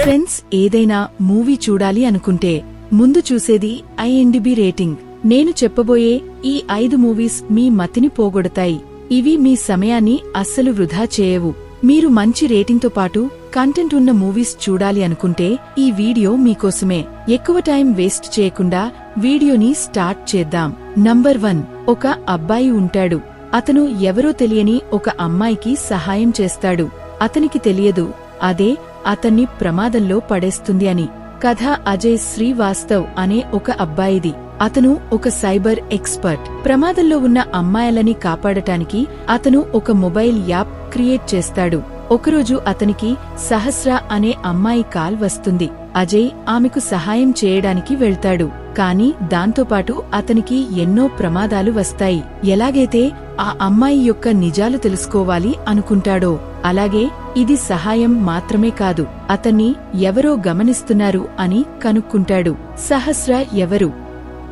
Friends, ఏదైనా movie చూడాలి అనుకుంటే ముందు చూసేది IMDb రేటింగ్. నేను చెప్పబోయే ఈ 5 మూవీస్ మీ మతిని పోగొడతాయి. ఇవి మీ సమయాన్ని అస్సలు వృధా చేయవు. మీరు మంచి రేటింగ్తో పాటు కంటెంట్ ఉన్న మూవీస్ చూడాలి అనుకుంటే ఈ వీడియో మీకోసమే. ఎక్కువ టైం వేస్ట్ చేయకుండా వీడియోని స్టార్ట్ చేద్దాం. నంబర్ 1. ఒక అబ్బాయి ఉంటాడు. అతను ఎవరో తెలియని ఒక అమ్మాయికి సహాయం చేస్తాడు. అతనికి తెలియదు అదే అతన్ని ప్రమాదంలో పడేస్తుంది అని. కథ అజయ్ శ్రీవాస్తవ్ అనే ఒక అబ్బాయిది. అతను ఒక సైబర్ ఎక్స్పర్ట్. ప్రమాదంలో ఉన్న అమ్మాయిలని కాపాడటానికి అతను ఒక మొబైల్ యాప్ క్రియేట్ చేస్తాడు. ఒకరోజు అతనికి సహస్ర అనే అమ్మాయి కాల్ వస్తుంది. అజయ్ ఆమెకు సహాయం చేయడానికి వెళ్తాడు. కాని దాంతోపాటు అతనికి ఎన్నో ప్రమాదాలు వస్తాయి. ఎలాగైతే ఆ అమ్మాయి యొక్క నిజాలు తెలుసుకోవాలి అనుకుంటాడో అలాగే ఇది సహాయం మాత్రమే కాదు, అతన్ని ఎవరో గమనిస్తున్నారు అని కనుక్కుంటాడు. సహస్ర ఎవరు,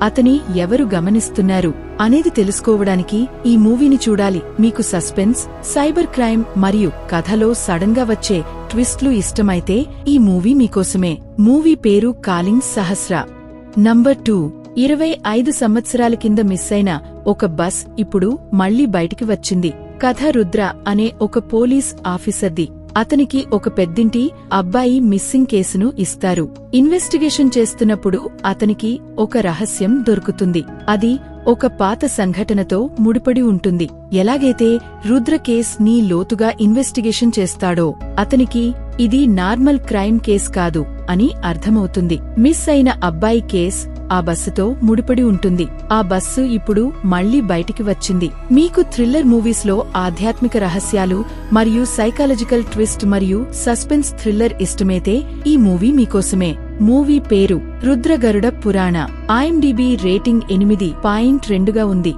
అతని ఎవరు గమనిస్తున్నారు అనేది తెలుసుకోవడానికి ఈ మూవీని చూడాలి. మీకు సస్పెన్స్, సైబర్ క్రైమ్ మరియు కథలో సడన్ గా వచ్చే ట్విస్ట్లు ఇష్టమైతే ఈ మూవీ మీకోసమే. మూవీ పేరు కాలింగ్ సహస్ర. నంబర్ 2. 25 సంవత్సరాల కింద మిస్ అయిన ఒక బస్ ఇప్పుడు మళ్లీ బయటికి వచ్చింది. కథ రుద్ర అనే ఒక పోలీస్ ఆఫీసర్ది. అతనికి ఒక పెద్దింటి అబ్బాయి మిస్సింగ్ కేసును ఇస్తారు. ఇన్వెస్టిగేషన్ చేస్తున్నప్పుడు అతనికి ఒక రహస్యం దొరుకుతుంది. అది ఒక పాత సంఘటనతో ముడిపడి ఉంటుంది. ఎలాగైతే రుద్ర కేస్ ని లోతుగా ఇన్వెస్టిగేషన్ చేస్తాడో అతనికి ఇది నార్మల్ క్రైమ్ కేస్ కాదు అని అర్థమవుతుంది. మిస్ అయిన అబ్బాయి కేస్ ఆ బస్సుతో ముడిపడి ఉంటుంది. ఆ బస్సు ఇప్పుడు మళ్లీ బయటికి వచ్చింది. మీకు థ్రిల్లర్ మూవీస్ లో ఆధ్యాత్మిక రహస్యాలు మరియు సైకాలజికల్ ట్విస్ట్ మరియు సస్పెన్స్ థ్రిల్లర్ ఇష్టమైతే ఈ మూవీ మీకోసమే. మూవీ పేరు రుద్ర గరుడ పురాణ. IMDb రేటింగ్ 8.2గా ఉంది.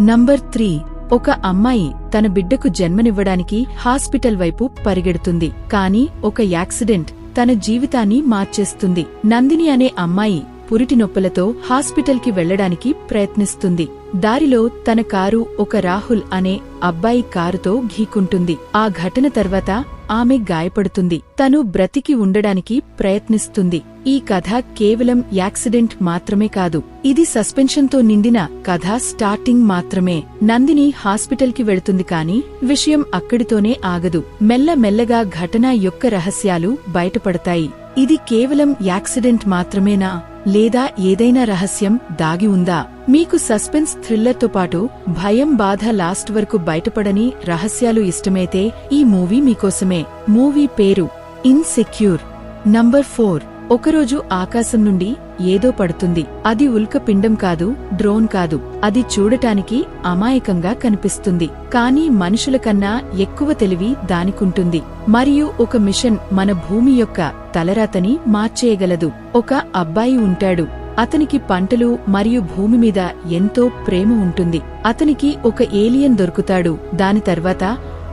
నంబర్ 3. ఒక అమ్మాయి తన బిడ్డకు జన్మనివ్వడానికి హాస్పిటల్ వైపు పరిగెడుతుంది. కాని ఒక యాక్సిడెంట్ తన జీవితాన్ని మార్చేస్తుంది. నందిని అనే అమ్మాయి పురిటి నొప్పులతో హాస్పిటల్కి వెళ్లడానికి ప్రయత్నిస్తుంది. దారిలో తన కారు ఒక రాహుల్ అనే అబ్బాయి కారుతో ఘీకుంటుంది. ఆ ఘటన తర్వాత ఆమె గాయపడుతుంది. తను బ్రతికి ఉండడానికి ప్రయత్నిస్తుంది. ఈ కథ కేవలం యాక్సిడెంట్ మాత్రమే కాదు, ఇది సస్పెన్షన్తో నిండిన కథ స్టార్టింగ్ మాత్రమే. నందిని హాస్పిటల్కి వెళుతుంది కాని విషయం అక్కడితోనే ఆగదు. మెల్లమెల్లగా ఘటన యొక్క రహస్యాలు బయటపడతాయి. ఇది కేవలం యాక్సిడెంట్ మాత్రమేనా లేదా ఏదైనా రహస్యం దాగి ఉందా? మీకు సస్పెన్స్ థ్రిల్లర్తో పాటు భయం, బాధ, లాస్ట్ వరకు బయటపడని రహస్యాలు ఇష్టమైతే ఈ మూవీ మీకోసమే. మూవీ పేరు ఇన్సెక్యూర్. నంబర్ 4. ఒకరోజు ఆకాశం నుండి ఏదో పడుతుంది. అది ఉల్కపిండం కాదు, డ్రోన్ కాదు. అది చూడటానికి అమాయకంగా కనిపిస్తుంది. కానీ మనుషుల కన్నా ఎక్కువ తెలివి దానికుంటుంది. మరియు ఒక మిషన్ మన భూమి యొక్క తలరాతని మార్చేయగలదు. ఒక అబ్బాయి ఉంటాడు. అతనికి పంటలు మరియు భూమి మీద ఎంతో ప్రేమ ఉంటుంది. అతనికి ఒక ఏలియన్ దొరుకుతాడు. దాని తర్వాత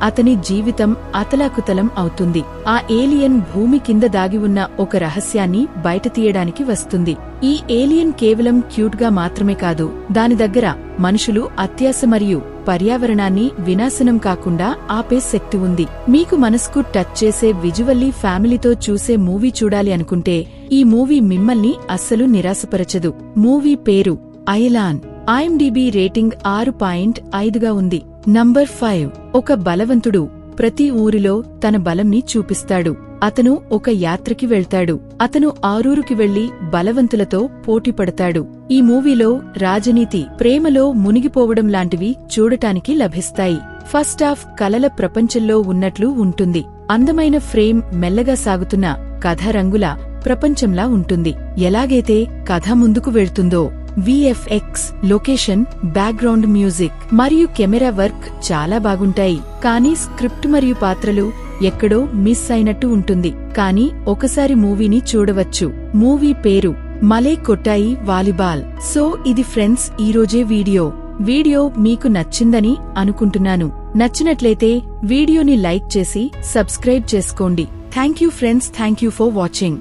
అతని జీవితం అతలాకుతలం అవుతుంది. ఆ ఏలియన్ భూమి కింద దాగి ఉన్న ఒక రహస్యాన్ని బయట తీయడానికి వస్తుంది. ఈ ఏలియన్ కేవలం క్యూట్ గా మాత్రమే కాదు, దాని దగ్గర మనుషులు అత్యాశ మరియు పర్యావరణాన్ని వినాశనం కాకుండా ఆపే శక్తి ఉంది. మీకు మనసుకు టచ్ చేసే విజువల్లీ ఫ్యామిలీతో చూసే మూవీ చూడాలి అనుకుంటే ఈ మూవీ మిమ్మల్ని అస్సలు నిరాశపరచదు. మూవీ పేరు ఐలాన్. IMDb రేటింగ్ 6.5గా ఉంది. నంబర్ 5. ఒక బలవంతుడు ప్రతి ఊరిలో తన బలంని చూపిస్తాడు. అతను ఒక యాత్రకి వెళ్తాడు. అతను ఆరూరుకి వెళ్లి బలవంతులతో పోటీ పడతాడు. ఈ మూవీలో రాజనీతి, ప్రేమలో మునిగిపోవడం లాంటివి చూడటానికి లభిస్తాయి. ఫస్ట్ హాఫ్ కలల ప్రపంచంలో ఉన్నట్లు ఉంటుంది. అందమైన ఫ్రేమ్, మెల్లగా సాగుతున్న కథ రంగుల ప్రపంచంలా ఉంటుంది. ఎలాగైతే కథ ముందుకు వెళ్తుందో VFX, లొకేషన్, బ్యాక్గ్రౌండ్ మ్యూజిక్ మరియు కెమెరా వర్క్ చాలా బాగుంటాయి. కానీ స్క్రిప్ట్ మరియు పాత్రలు ఎక్కడో మిస్ అయినట్టు ఉంటుంది. కానీ ఒకసారి మూవీని చూడవచ్చు. మూవీ పేరు మలై కొట్టాయి వాలీబాల్. సో ఇది ఫ్రెండ్స్ ఈరోజే వీడియో మీకు నచ్చిందని అనుకుంటున్నాను. నచ్చినట్లయితే వీడియోని లైక్ చేసి సబ్స్క్రైబ్ చేసుకోండి. Thank you friends, thank you for watching.